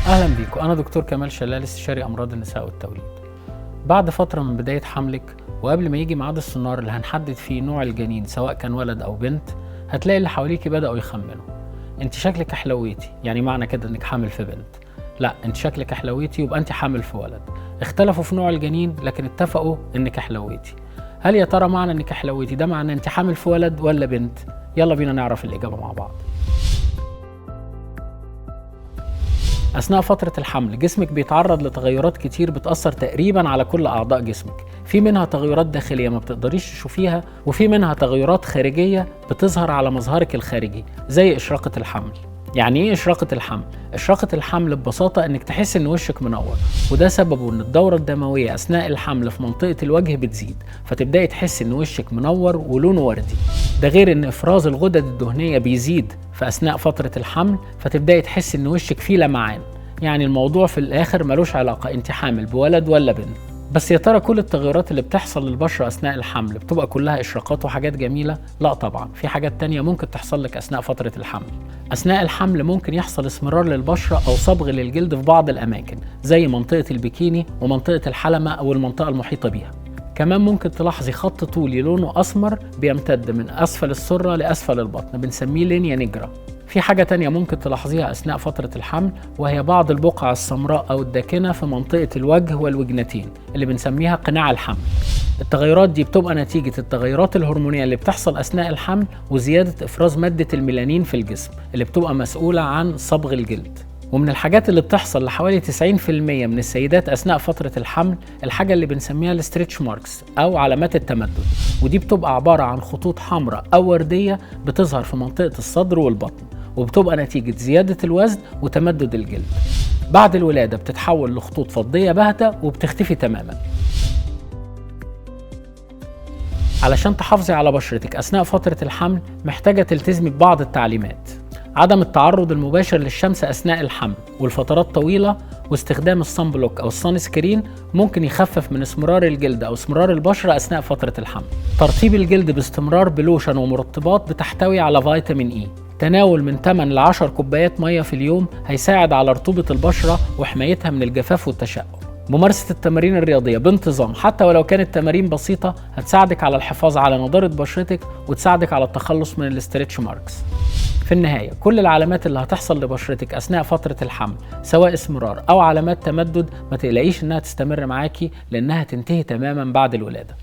أهلا بيكم، أنا دكتور كمال شلال، استشاري أمراض النساء والتوليد. بعد فترة من بداية حملك وقبل ما يجي ميعاد السونار اللي هنحدد فيه نوع الجنين سواء كان ولد أو بنت، هتلاقي اللي حواليكي بدأوا يخمنوا. أنت شكلك أحلويتي، يعني معنى كده إنك حامل في بنت. لا، أنت شكلك أحلويتي يبقى أنت حامل في ولد. اختلفوا في نوع الجنين لكن اتفقوا إنك أحلويتي. هل يا ترى معنى إنك أحلويتي ده معنى أنت حامل في ولد ولا بنت؟ يلا بينا نعرف الإجابة مع بعض. أثناء فترة الحمل جسمك بيتعرض لتغيرات كتير بتأثر تقريبا على كل أعضاء جسمك. في منها تغيرات داخلية ما بتقدريش تشوفيها، وفي منها تغيرات خارجية بتظهر على مظهرك الخارجي زي إشراقة الحمل. يعني إيه إشراقة الحمل؟ إشراقة الحمل ببساطة إنك تحس إن وشك منور، وده سببه إن الدورة الدموية أثناء الحمل في منطقة الوجه بتزيد، فتبدأي تحس إن وشك منور ولونه وردي. ده غير إن إفراز الغدد الدهنية بيزيد في أثناء فترة الحمل، فتبدأي تحس إن وشك فيه لمعان. يعني الموضوع في الآخر ملوش علاقة أنت حامل بولد ولا بنت. بس يا ترى كل التغيرات اللي بتحصل للبشرة أثناء الحمل بتبقى كلها إشراقات وحاجات جميلة؟ لا طبعا، في حاجات تانية ممكن تحصل لك أثناء فترة الحمل. أثناء الحمل ممكن يحصل اسمرار للبشرة أو صبغ للجلد في بعض الأماكن زي منطقة البيكيني ومنطقة الحلمة أو المنطقة المحيطة بيها. كمان ممكن تلاحظي خط طولي لونه أسمر بيمتد من أسفل السرة لأسفل البطن، بنسميه لينيا نيجرا. في حاجة تانية ممكن تلاحظيها أثناء فترة الحمل، وهي بعض البقع السمراء أو الداكنة في منطقة الوجه والوجنتين اللي بنسميها قناع الحمل. التغيرات دي بتبقى نتيجة التغيرات الهرمونية اللي بتحصل أثناء الحمل وزيادة إفراز مادة الميلانين في الجسم اللي بتبقى مسؤولة عن صبغ الجلد. ومن الحاجات اللي بتحصل لحوالي 90% من السيدات أثناء فترة الحمل الحاجة اللي بنسميها الستريتش ماركس أو علامات التمدد، ودي بتبقى عبارة عن خطوط حمراء أو وردية بتظهر في منطقة الصدر والبطن، وبتبقى نتيجة زيادة الوزن وتمدد الجلد. بعد الولادة بتتحول لخطوط فضية باهتة وبتختفي تماما. علشان تحافظي على بشرتك أثناء فترة الحمل محتاجة تلتزمي ببعض التعليمات: عدم التعرض المباشر للشمس أثناء الحمل والفترات طويلة، واستخدام الصن بلوك أو الصن سكرين ممكن يخفف من اسمرار الجلد أو اسمرار البشرة أثناء فترة الحمل. ترطيب الجلد باستمرار بلوشن ومرطبات بتحتوي على فيتامين إي. تناول من 8 ل 10 كوبايات مية في اليوم هيساعد على رطوبة البشرة وحمايتها من الجفاف والتشقق. ممارسة التمارين الرياضية بانتظام حتى ولو كانت تمارين بسيطة هتساعدك على الحفاظ على نضارة بشرتك وتساعدك على التخلص من الاستريتش ماركس. في النهاية كل العلامات اللي هتحصل لبشرتك أثناء فترة الحمل سواء اسمرار أو علامات تمدد ما تقلقيش إنها تستمر معاكي، لأنها تنتهي تماما بعد الولادة.